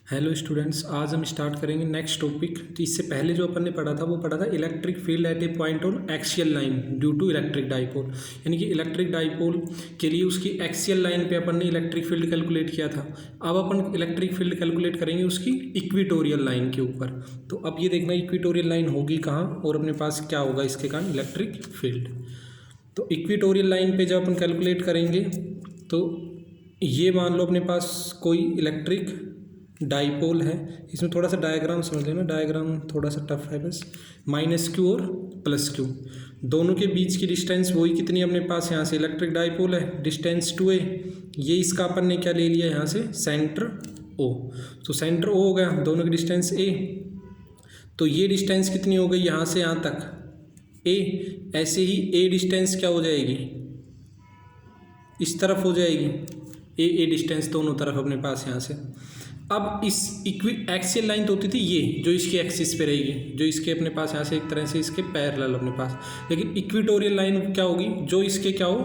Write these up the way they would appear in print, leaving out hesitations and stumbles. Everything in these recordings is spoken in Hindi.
हेलो स्टूडेंट्स, आज हम स्टार्ट करेंगे नेक्स्ट टॉपिक। तो इससे पहले जो अपन ने पढ़ा था वो पढ़ा था electric field at a point on axial line due to electric dipole. यानी कि इलेक्ट्रिक डाइपोल के लिए उसकी एक्सियल लाइन पे अपन ने इलेक्ट्रिक फील्ड कैलकुलेट किया था। अब अपन इलेक्ट्रिक फील्ड कैलकुलेट करेंगे उसकी इक्वेटोरियल लाइन के ऊपर। तो अब ये देखना इक्वेटोरियल लाइन होगी कहाँ और अपने पास क्या होगा इसके कारण इलेक्ट्रिक फील्ड। तो इक्वेटोरियल लाइन पे जब अपन कैलकुलेट करेंगे तो ये मान लो अपने पास कोई इलेक्ट्रिक डाइपोल है। इसमें थोड़ा सा डायग्राम समझ लेना, डायग्राम थोड़ा सा टफ है बस। माइनस क्यू और प्लस क्यू दोनों के बीच की डिस्टेंस वही कितनी अपने पास, यहाँ से इलेक्ट्रिक डाइपोल है, डिस्टेंस 2a। ये इसका अपन ने क्या ले लिया यहाँ से, सेंटर O। तो सेंटर O हो गया, दोनों की डिस्टेंस a। तो ये डिस्टेंस कितनी हो गई यहाँ से यहाँ तक, a। ऐसे ही a डिस्टेंस क्या हो जाएगी, इस तरफ हो जाएगी, a डिस्टेंस दोनों तरफ अपने पास यहाँ से। अब इस एक्सियल लाइन तो होती थी ये जो इसकी एक्सिस पे रहेगी, जो इसके अपने पास यहाँ से एक तरह से इसके पैरेलल अपने पास। लेकिन इक्वेटोरियल लाइन क्या होगी, जो इसके क्या हो,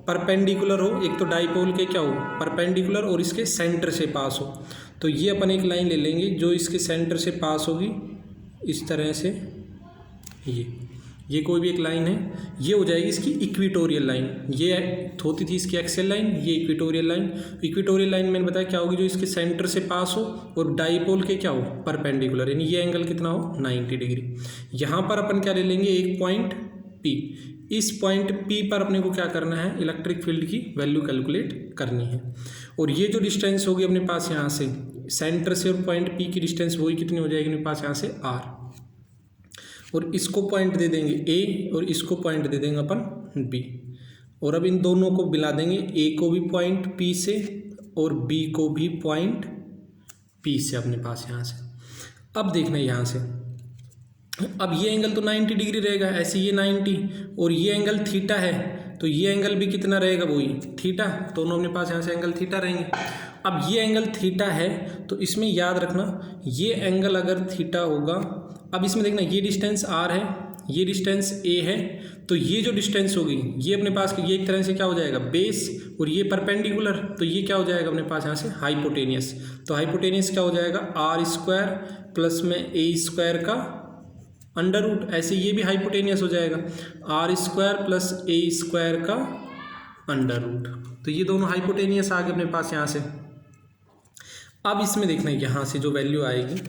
परपेंडिकुलर हो, एक तो डाइपोल के क्या हो परपेंडिकुलर और इसके सेंटर से पास हो। तो ये अपन एक लाइन ले लेंगे जो इसके सेंटर से पास होगी इस तरह से। ये कोई भी एक लाइन है, ये हो जाएगी इसकी इक्वेटोरियल लाइन। ये होती थी इसकी एक्सियल लाइन, ये इक्वेटोरियल लाइन। इक्वेटोरियल लाइन मैंने बताया क्या होगी, जो इसके सेंटर से पास हो और डाइपोल के क्या हो परपेंडिकुलर, यानी ये एंगल कितना हो 90 डिग्री। यहाँ पर अपन क्या ले लेंगे, एक पॉइंट P। इस पॉइंट P पर अपने को क्या करना है, इलेक्ट्रिक फील्ड की वैल्यू कैलकुलेट करनी है। और ये जो डिस्टेंस होगी अपने पास यहाँ से सेंटर से और पॉइंट P की डिस्टेंस वही कितनी हो जाएगी अपने पास यहाँ से R। और इसको पॉइंट दे देंगे A और इसको पॉइंट दे देंगे अपन B। और अब इन दोनों को मिला देंगे, A को भी पॉइंट P से और B को भी पॉइंट P से अपने पास यहाँ से। अब देखना यहाँ से, अब ये एंगल तो 90 डिग्री रहेगा, ऐसे ये 90 और ये एंगल थीटा है, तो ये एंगल भी कितना रहेगा, वही थीटा। दोनों अपने पास यहाँ से एंगल थीटा रहेंगे। अब ये एंगल थीटा है तो इसमें याद रखना ये एंगल अगर थीटा होगा, अब इसमें देखना ये डिस्टेंस r है, ये डिस्टेंस a है, तो ये जो डिस्टेंस होगी ये अपने पास ये एक तरह से क्या हो जाएगा बेस, और ये परपेंडिकुलर, तो ये क्या हो जाएगा अपने पास यहाँ से हाइपोटेनियस। तो हाइपोटेनियस क्या हो जाएगा r² प्लस में a² का अंडर रूट। ऐसे ये भी हाइपोटेनियस हो जाएगा r² प्लस a² का अंडर रूट। तो ये दोनों हाइपोटेनियस आ गए अपने पास यहाँ से। अब इसमें देखना यहाँ से जो वैल्यू आएगी,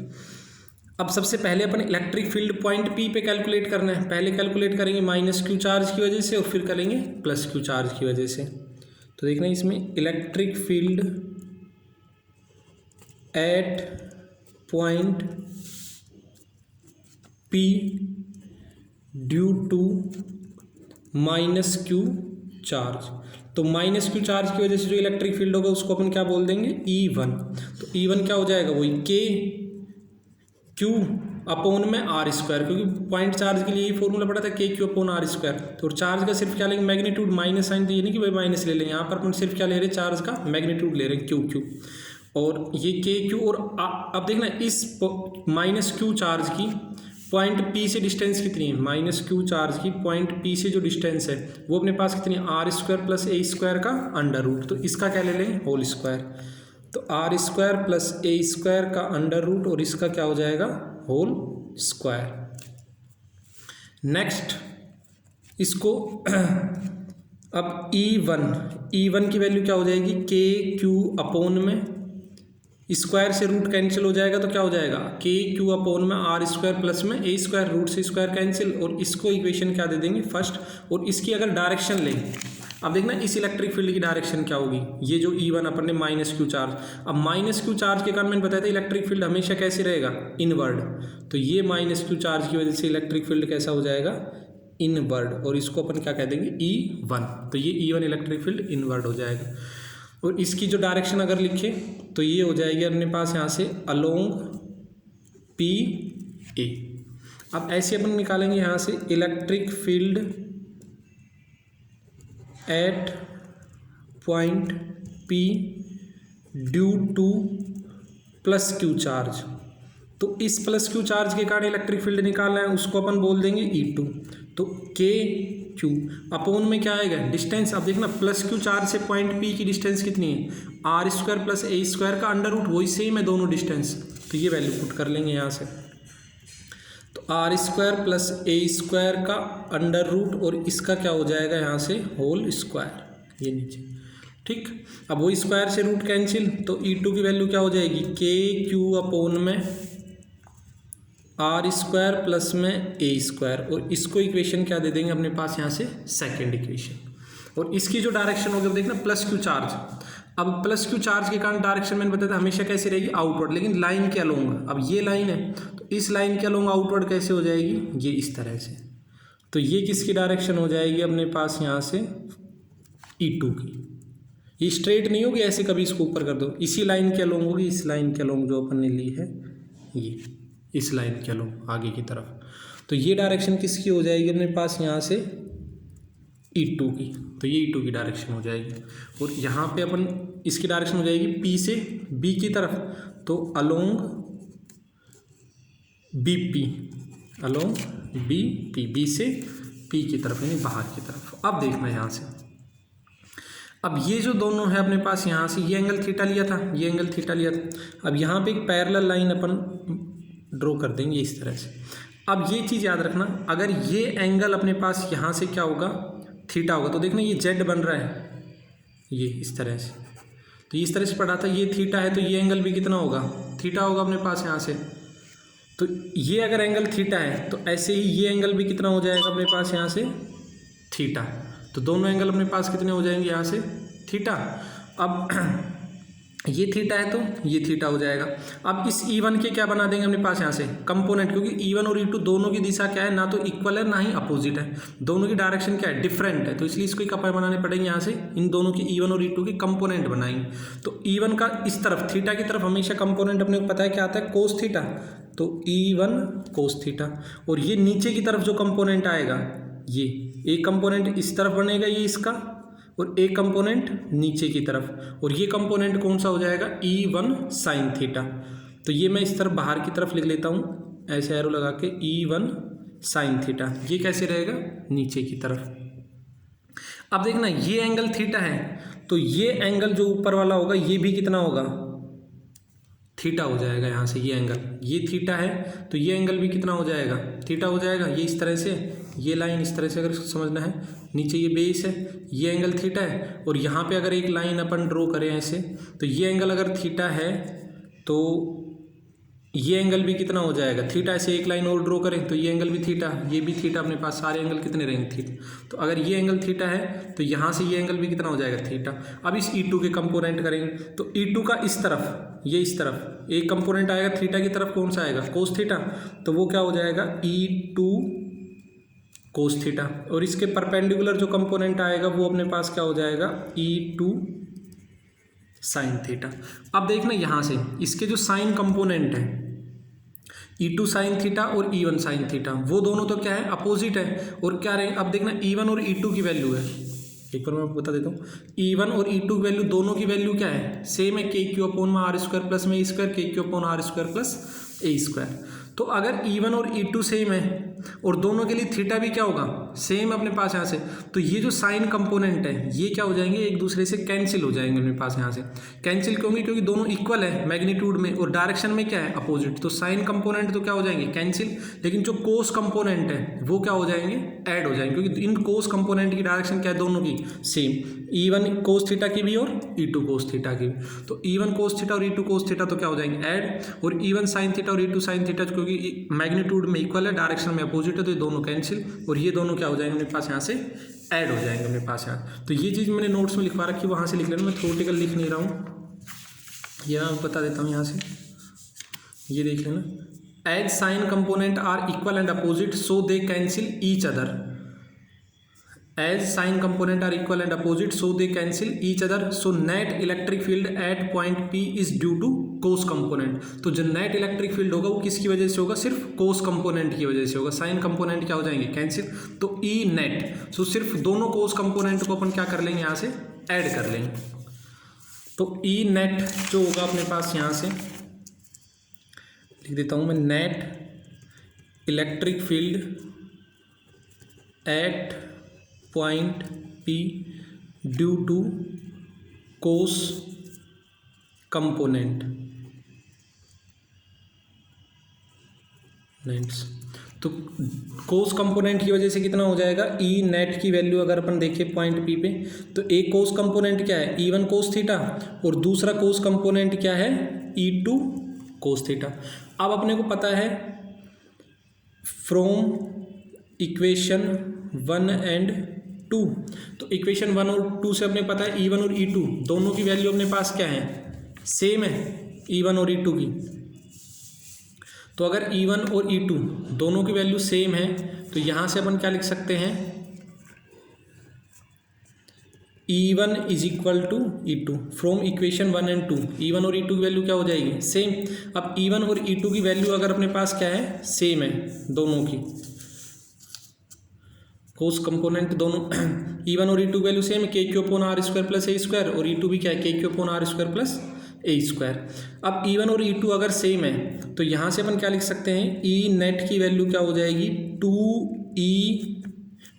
अब सबसे पहले अपन इलेक्ट्रिक फील्ड पॉइंट P पे कैलकुलेट करना है। पहले कैलकुलेट करेंगे माइनस क्यू चार्ज की वजह से और फिर करेंगे प्लस क्यू चार्ज की वजह से। तो देखना इसमें electric field at point P due to minus Q charge. तो माइनस क्यू चार्ज की वजह से जो इलेक्ट्रिक फील्ड होगा उसको अपन क्या बोल देंगे, E1। तो E1 क्या हो जाएगा, वही KQ अपॉन में R², क्योंकि पॉइंट चार्ज के लिए यही फॉर्मूला पड़ा था KQ अपॉन R²। तो चार्ज का सिर्फ क्या लेंगे, मैग्नीट्यूड, माइनस साइन, तो ये नहीं कि भाई माइनस ले लेंगे, यहाँ पर अपन सिर्फ क्या ले रहे हैं, चार्ज का मैग्नीट्यूड ले रहे हैं QQ। और ये KQ और अब देखना इस माइनस क्यू चार्ज की पॉइंट P से डिस्टेंस कितनी है, माइनस क्यू चार्ज की पॉइंट P से जो डिस्टेंस है वो अपने पास कितनी है, R² प्लस a² का अंडर रूट। तो इसका क्या ले लेंगे, होल स्क्वायर। तो R² प्लस a² का अंडर रूट और इसका क्या हो जाएगा, होल स्क्वायर। नेक्स्ट इसको अब E1 की वैल्यू क्या हो जाएगी, KQ अपॉन में स्क्वायर से रूट कैंसिल हो जाएगा, तो क्या हो जाएगा KQ अपॉन में R² प्लस में a², रूट से स्क्वायर कैंसिल, और इसको इक्वेशन क्या दे देंगे फर्स्ट। और इसकी अगर डायरेक्शन लें, अब देखना इस इलेक्ट्रिक फील्ड की डायरेक्शन क्या होगी, ये जो E1 अपन ने माइनस क्यू चार्ज। अब माइनस क्यू चार्ज के कारण मैंने बताया था इलेक्ट्रिक फील्ड हमेशा कैसे रहेगा, इनवर्ड। तो ये माइनस क्यू चार्ज की वजह से इलेक्ट्रिक फील्ड कैसा हो जाएगा, इनवर्ड, और इसको अपन क्या कह देंगे, E1। तो ये E1 इलेक्ट्रिक फील्ड इनवर्ड हो जाएगा। और इसकी जो डायरेक्शन अगर लिखे तो ये हो जाएगी अपने पास यहाँ से अलोंग PA। अब ऐसे अपन निकालेंगे यहाँ से electric field at point P due two plus Q charge. तो इस प्लस क्यू चार्ज के कारण इलेक्ट्रिक फील्ड निकालना है, उसको अपन बोल देंगे E2। तो K क्यू अपोन में क्या आएगा डिस्टेंस। अब देखना प्लस क्यू चार्ज से पॉइंट पी की डिस्टेंस कितनी है, R square plus A square का अंडर रूट, वही सेम है दोनों डिस्टेंस। तो ये वैल्यू पुट कर लेंगे यहाँ से, तो R square plus A square का अंडर रूट और इसका क्या हो जाएगा यहाँ से होल स्क्वायर, ये नीचे। ठीक, अब वही स्क्वायर से रूट कैंसिल, तो E2 की वैल्यू क्या हो जाएगी के क्यू अपोन में आर स्क्वायर प्लस में ए स्क्वायर, और इसको इक्वेशन क्या दे देंगे अपने पास यहाँ से सेकेंड इक्वेशन। और इसकी जो डायरेक्शन होगी देखना प्लस क्यू चार्ज, अब प्लस क्यू चार्ज के कारण डायरेक्शन मैंने बताया था हमेशा कैसे रहेगी आउटवर्ड, लेकिन लाइन क्या लूँगा, अब ये लाइन है तो इस लाइन क्या लूँगा आउटवर्ड कैसे हो जाएगी, ये इस तरह से। तो ये किसकी डायरेक्शन हो जाएगी अपने पास यहाँ से E2 की। ये स्ट्रेट नहीं होगी ऐसे, कभी इसको ऊपर कर दो, इसी लाइन क्या लॉन्ग होगी, इस लाइन क्या लॉन्ग जो अपन ने ली है, ये इस लाइन क्या लॉन्ग आगे की तरफ। तो ये डायरेक्शन किसकी हो जाएगी अपने पास यहाँ से E2 की, तो ये E2 की डायरेक्शन हो जाएगी। और यहाँ पे अपन इसकी डायरेक्शन हो जाएगी P से B की तरफ, तो along BP, along BP, B से P की तरफ यानी बाहर की तरफ। अब देखना यहाँ से, अब ये जो दोनों है अपने पास यहाँ से ये एंगल थीटा लिया था, ये एंगल थीटा लिया था। अब यहाँ पे एक पैरेलल लाइन अपन ड्रॉ कर देंगे इस तरह से। अब ये चीज़ याद रखना, अगर ये एंगल अपने पास यहाँ से क्या होगा थीटा होगा, तो देखना ये जेड बन रहा है ये इस तरह से, तो इस तरह से पढ़ा था ये थीटा है, तो ये एंगल भी कितना होगा थीटा होगा अपने पास यहाँ से। तो ये अगर एंगल थीटा है तो ऐसे ही ये एंगल भी कितना हो जाएगा अपने पास यहाँ से थीटा, तो दोनों एंगल अपने पास कितने हो जाएंगे यहाँ से थीटा। अब ये थीटा है तो ये थीटा हो जाएगा। अब इस E1 के क्या बना देंगे अपने पास यहाँ से कंपोनेंट, क्योंकि E1 और E2 दोनों की दिशा क्या है, ना तो इक्वल है ना ही अपोजिट है, दोनों की डायरेक्शन क्या है डिफरेंट है, तो इसलिए इसको कपड़े बनाने पड़ेंगे यहाँ से, इन दोनों की E1 और E2 के कंपोनेंट बनाएंगे। तो E1 का इस तरफ थीटा की तरफ हमेशा कंपोनेंट अपने को पता है क्या आता है कोस थीटा, तो E1 कोस थीटा। और ये नीचे की तरफ जो कंपोनेंट आएगा ये एक कंपोनेंट इस तरफ बनेगा ये इसका, और एक कंपोनेंट नीचे की तरफ, और ये कंपोनेंट कौन सा हो जाएगा E1 साइन थीटा। तो ये मैं इस तरफ बाहर की तरफ लिख लेता हूँ ऐसे एरो लगा के E1 साइन थीटा, ये कैसे रहेगा नीचे की तरफ। अब देखना ये एंगल थीटा है तो ये एंगल जो ऊपर वाला होगा ये भी कितना होगा थीटा हो जाएगा यहाँ से, ये एंगल ये थीटा है तो ये एंगल भी कितना हो जाएगा थीटा हो जाएगा। ये इस तरह से ये लाइन इस तरह से अगर इसको समझना है, नीचे ये बेस है ये एंगल थीटा है, और यहाँ पे अगर एक लाइन अपन ड्रॉ करें ऐसे, तो ये एंगल अगर थीटा है तो ये एंगल भी कितना हो जाएगा थीटा। ऐसे एक लाइन और ड्रॉ करें तो ये एंगल भी थीटा, ये भी थीटा, अपने पास सारे एंगल कितने रहेंगे थीटा। तो अगर ये एंगल थीटा है तो यहाँ से ये एंगल भी कितना हो जाएगा थीटा। अब इस E2 के कंपोनेंट करेंगे तो E2 का इस तरफ ये इस तरफ एक कंपोनेंट आएगा थीटा की तरफ, कौन सा आएगा कोस थीटा, तो वो क्या हो जाएगा E2 कोस थीटा। और इसके परपेंडिकुलर जो कंपोनेंट आएगा वो अपने पास क्या हो जाएगा E2 साइन थीटा। अब देखना यहाँ से इसके जो साइन कंपोनेंट है E2 साइन थीटा और E1 साइन थीटा, वो दोनों तो क्या है अपोजिट है, और क्या रहे अब देखना E1 और E2 की वैल्यू है, एक बार मैं बता देता हूँ। E1 और E2 की वैल्यू दोनों की वैल्यू क्या है सेम है, के क्यू अपॉन में आर स्क्वायर प्लस में A square, K Q upon R square plus A square. तो अगर E1 और E2 सेम है और दोनों के लिए थीटा भी क्या होगा सेम अपने पास यहाँ से, तो ये जो साइन कंपोनेंट है ये क्या हो जाएंगे एक दूसरे से कैंसिल हो जाएंगे अपने पास यहाँ से। कैंसिल क्यों होंगे क्योंकि दोनों इक्वल है मैग्नीट्यूड में और डायरेक्शन में क्या है अपोजिट, तो साइन कंपोनेंट तो क्या हो जाएंगे कैंसिल, लेकिन जो कोस कंपोनेंट है वो क्या हो जाएंगे ऐड हो जाएंगे, क्योंकि इन कोस कंपोनेंट की डायरेक्शन क्या है दोनों की सेम, E1 कोस थीटा की भी और E2 कोस थीटा की भी। तो E1 कोस थीटा और E2 कोस थीटा तो क्या हो जाएंगे ऐड, और E1 साइन थीटा और E2 साइन थीटा क्योंकि मैग्नीट्यूड में इक्वल है डायरेक्शन में अपोजिट है तो ये दोनों कैंसिल, और ये दोनों क्या हो जाएंगे मेरे पास यहाँ से ऐड हो जाएंगे मेरे पास यहाँ। तो ये चीज़ मैंने नोट्स में लिखवा रखी, वहाँ से लिख लेना, मैं थ्योरेटिकल लिख नहीं रहा हूँ, ये मैं बता देता हूँ यहाँ से, ये देख लेना। As sine component are equal and opposite so they cancel each other, as sign component are equal and opposite so they cancel each other, so net electric field at point P is due to cos component। तो जो नेट इलेक्ट्रिक फील्ड होगा वो किसकी वजह से होगा सिर्फ कोस कंपोनेंट की वजह से होगा, साइन कंपोनेंट क्या हो जाएंगे कैंसिल, तो E नेट, सो सिर्फ दोनों कोस कंपोनेंट को अपन क्या कर लेंगे यहाँ से ऐड कर लेंगे। तो E नेट जो होगा अपने पास यहाँ से लिख देता हूँ मैं, net electric field at point P due to cos component. तो कोस कंपोनेंट की वजह से कितना हो जाएगा, ई नेट की वैल्यू अगर अपन देखें पॉइंट पी पे, तो एक कोस कंपोनेंट क्या है, ई वन कोस थीटा, और दूसरा कोस कंपोनेंट क्या है, ई टू कोस थीटा। अब अपने को पता है फ्रॉम इक्वेशन 1 एंड 2, तो इक्वेशन 1 और 2 से अपने पता है ई वन और ई टू दोनों की वैल्यू अपने पास क्या है, सेम है ई वन और ई टू की। तो अगर E1 और E2 दोनों की वैल्यू सेम है तो यहाँ से अपन क्या लिख सकते हैं, E1 is equal to E2 from equation 1 and 2। E1 और E2 की वैल्यू क्या हो जाएगी, सेम। अब E1 और E2 की वैल्यू अगर अपने पास क्या है, सेम है दोनों की, कोस कंपोनेंट दोनों E1 और E2 की वैल्यू सेम है, K Q upon R square plus A square, और E2 भी क्या है, K Q upon R square plus A square. अब E1 और E2 अगर सेम है तो यहाँ से अपन क्या लिख सकते हैं, ई नेट की वैल्यू क्या हो जाएगी, 2E,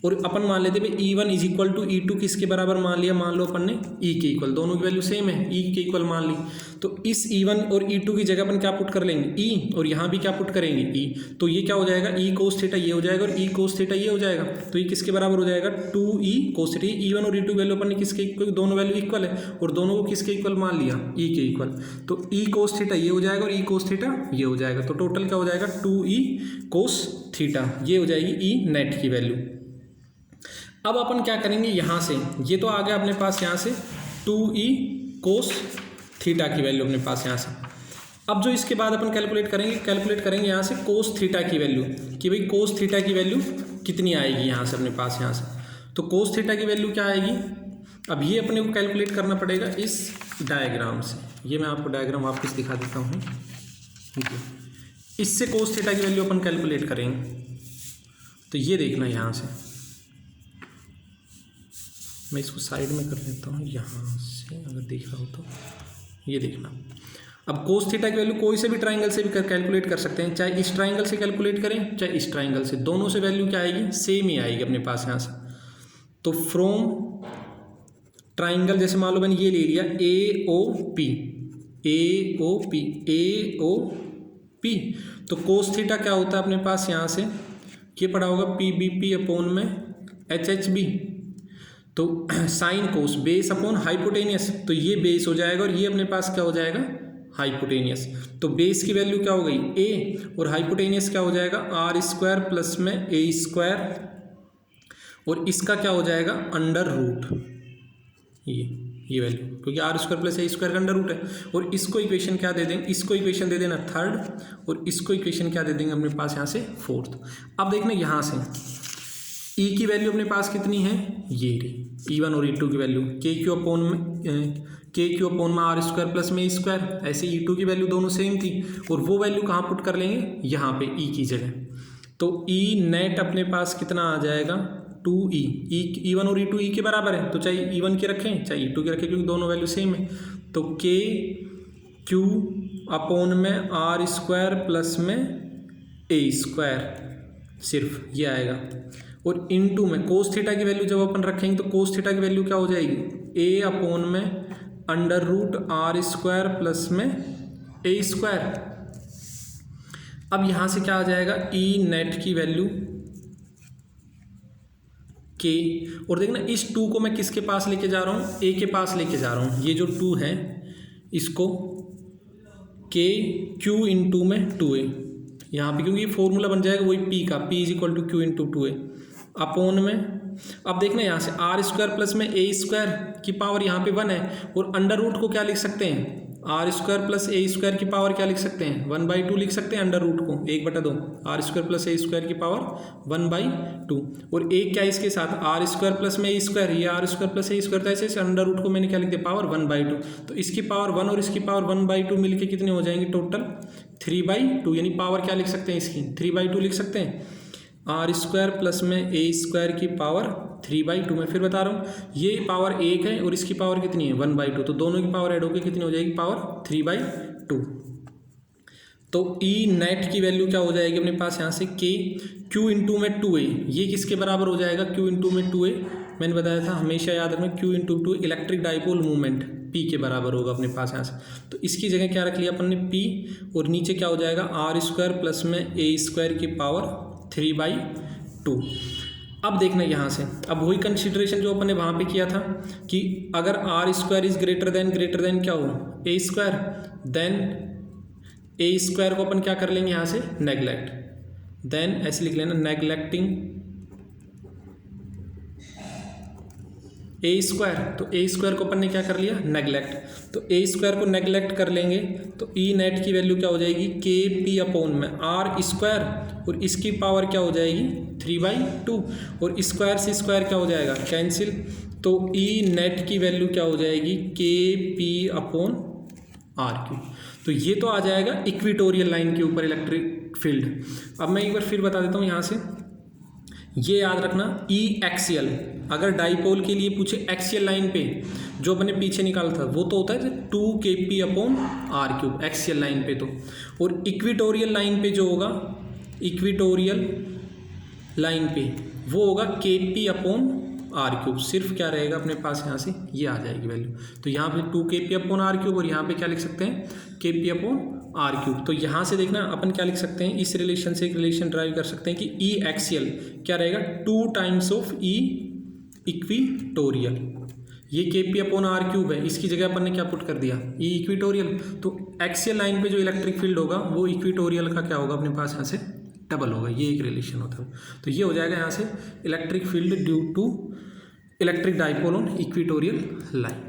और अपन मान लेते भाई E1 is equal to E2 किसके बराबर मान लिया, मान लो अपन ने E के इक्वल, दोनों की वैल्यू सेम है, E के इक्वल मान ली। तो इस E1 और E2 की जगह अपन क्या पुट कर लेंगे, E, और यहाँ भी क्या पुट करेंगे, E। तो ये क्या हो जाएगा, E कोस थीटा ये हो जाएगा, और E कोस थीटा ये हो जाएगा। तो ये किसके बराबर हो जाएगा, 2E कोस थीटा। E1 और E2 वैल्यू अपन ने किसके इक्वल, दोनों वैल्यू इक्वल है, और दोनों को किसके इक्वल मान लिया, E के इक्वल। तो E कोस थीटा ये हो जाएगा, और E कोस थीटा ये हो जाएगा। तो टोटल क्या हो जाएगा, 2E कोस थीटा, ये हो जाएगी E नेट की वैल्यू। अब अपन क्या करेंगे, यहाँ से ये तो आ गया अपने पास, यहाँ से 2E कोस थीटा की वैल्यू अपने पास यहाँ से। अब जो इसके बाद अपन कैलकुलेट करेंगे यहाँ से कोस थीटा की वैल्यू, कि भाई कोस थीटा की वैल्यू कितनी आएगी यहाँ से अपने पास, यहाँ से। तो कोस थीटा की वैल्यू क्या आएगी, अब ये अपने को कैलकुलेट करना पड़ेगा इस डायग्राम से। ये मैं आपको डायग्राम वापस दिखा देता हूँ, इससे कोस थीटा की वैल्यू अपन कैलकुलेट करेंगे। तो ये देखना यहाँ से, मैं इसको साइड में कर लेता हूँ, यहाँ से अगर देख रहा हो तो ये देखना। अब कोस थीटा की वैल्यू कोई से भी ट्राइंगल से भी कैलकुलेट कर सकते हैं, चाहे इस ट्राइंगल से कैलकुलेट करें चाहे इस ट्राइंगल से, दोनों से वैल्यू क्या आएगी, सेम ही आएगी अपने पास यहाँ से। तो फ्रॉम ट्राइंगल, जैसे मान लो मैंने ये ले लिया AOP, तो कोस थीटा क्या होता है अपने पास यहाँ से, ये पड़ा होगा PBP अपॉन में HHB। तो sine cos base upon hypotenuse, तो ये बेस हो जाएगा, और ये अपने पास क्या हो जाएगा, हाइपोटेनियस। तो बेस की वैल्यू क्या हो गई, A, और हाइपोटेनियस क्या हो जाएगा, आर स्क्वायर प्लस में ए स्क्वायर, और इसका क्या हो जाएगा, अंडर रूट, ये वैल्यू, क्योंकि R square plus A square का अंडर रूट है। और इसको इक्वेशन क्या दे देंगे, इसको इक्वेशन दे देना थर्ड, और इसको इक्वेशन क्या दे देंगे अपने पास यहाँ से फोर्थ। अब देखना यहाँ से ई की वैल्यू अपने पास कितनी है, ये रही E1 और E2 की वैल्यू, के क्यू अपॉन में आर स्क्वायर प्लस में ए स्क्वायर। ऐसे E2 की वैल्यू दोनों सेम थी, और वो वैल्यू कहाँ पुट कर लेंगे, यहाँ पे E की जगह। तो E नेट अपने पास कितना आ जाएगा, 2E। E1 और E2 E के बराबर है, तो चाहे E1 के रखें चाहे E2 के रखें, क्योंकि दोनों वैल्यू सेम है। तो के क्यू अपॉन में आर स्क्वायर प्लस में ए स्क्वायर, सिर्फ ये आएगा। और इनटू में कोस थीटा की वैल्यू जब अपन रखेंगे तो कोस थीटा की वैल्यू क्या हो जाएगी, ए अपॉन में under root R square plus में ए स्क्वायर। अब यहाँ से क्या आ जाएगा, ई नेट की वैल्यू के, और देखना इस 2 को मैं किसके पास लेके जा रहा हूँ, ए के पास लेके जा रहा हूँ। ये जो 2 है इसको के क्यू इंटू में 2a, यहाँ पे क्योंकि ये फॉर्मूला बन जाएगा वही P का, P is equal to Q into 2a upon में। अब देखना यहाँ से आर स्क्वायर प्लस में ए स्क्वायर की पावर यहाँ पे 1 है, और अंडर रूट को क्या लिख सकते हैं, R square plus A square की पावर क्या लिख सकते हैं, 1/2 लिख सकते हैं अंडर रूट को, 1/2 R square plus A square की पावर 1/2। और एक क्या है इसके साथ, आर स्क्वायर प्लस में ए स्क्वायर, ये R square plus A square था, ऐसे अंडर रूट को मैंने क्या लिख दिया, पावर 1/2। तो इसकी पावर 1 और इसकी पावर 1/2 मिलके कितने हो जाएंगे, टोटल 3/2, यानी पावर क्या लिख सकते हैं इसकी, 3/2 लिख सकते हैं। आर स्क्वायर प्लस में ए स्क्वायर की पावर 3/2, मैं फिर बता रहा हूँ, ये पावर 1 है और इसकी पावर कितनी है 1/2, तो दोनों की पावर ऐड होकर कितनी हो जाएगी, पावर 3/2। तो ई नेट की वैल्यू क्या हो जाएगी अपने पास यहाँ से, के क्यू इंटू में 2a, ये किसके बराबर हो जाएगा, क्यू इंटू में 2a, मैंने बताया था हमेशा याद रखना Q into two electric dipole movement P के बराबर होगा अपने पास यहाँ से। तो इसकी जगह क्या रख लिया अपन ने P, और नीचे क्या हो जाएगा आर स्क्वायर प्लस में ए स्क्वायर की पावर 3/2। अब देखना यहाँ से, अब वही कंसिडरेशन जो अपन ने वहाँ पे किया था कि अगर R square is greater than क्या हो A square, then A square को अपन क्या कर लेंगे यहाँ से नेगलेक्ट, देन ऐसे लिख लेना नेगलेक्टिंग ए स्क्वायर। तो ए स्क्वायर को अपन ने क्या कर लिया नेगलेक्ट, तो ए स्क्वायर को नेगलेक्ट कर लेंगे तो ई नेट की वैल्यू क्या हो जाएगी के पी अपॉन में आर स्क्वायर, और इसकी पावर क्या हो जाएगी 3/2, और स्क्वायर से स्क्वायर क्या हो जाएगा कैंसिल, तो ई नेट की वैल्यू क्या हो जाएगी के पी अपॉन आर क्यू। तो ये तो आ जाएगा इक्विटोरियल लाइन के ऊपर इलेक्ट्रिक फील्ड। अब मैं एक बार फिर बता देता हूँ यहाँ से, ये याद रखना ई एक्सियल, अगर डाइपोल के लिए पूछे एक्सियल लाइन पे जो अपने पीछे निकाला था वो तो होता है 2kp upon R cube axial line पे तो, और इक्विटोरियल लाइन पे जो होगा इक्विटोरियल लाइन पे वो होगा kp अपॉन आर क्यूब। सिर्फ क्या रहेगा अपने पास यहाँ से ये आ जाएगी वैल्यू, तो यहाँ पे 2kp अपॉन आर क्यूब, और यहाँ पे क्या लिख सकते हैं kp अपॉन आर क्यूब। तो यहाँ से देखना अपन क्या लिख सकते हैं, इस रिलेशन से एक रिलेशन ड्राइव कर सकते हैं कि ई एक्सियल क्या रहेगा 2 टाइम्स ऑफ ई इक्विटोरियल, ये kp अपॉन आर क्यूब है, इसकी जगह अपन ने क्या पुट कर दिया ई इक्विटोरियल। तो एक्सियल लाइन पे जो इलेक्ट्रिक फील्ड होगा वो इक्विटोरियल का क्या होगा अपने पास यहाँ से डबल होगा, ये एक रिलेशन होता है। तो ये हो जाएगा यहाँ से electric field due to electric dipole on equatorial line.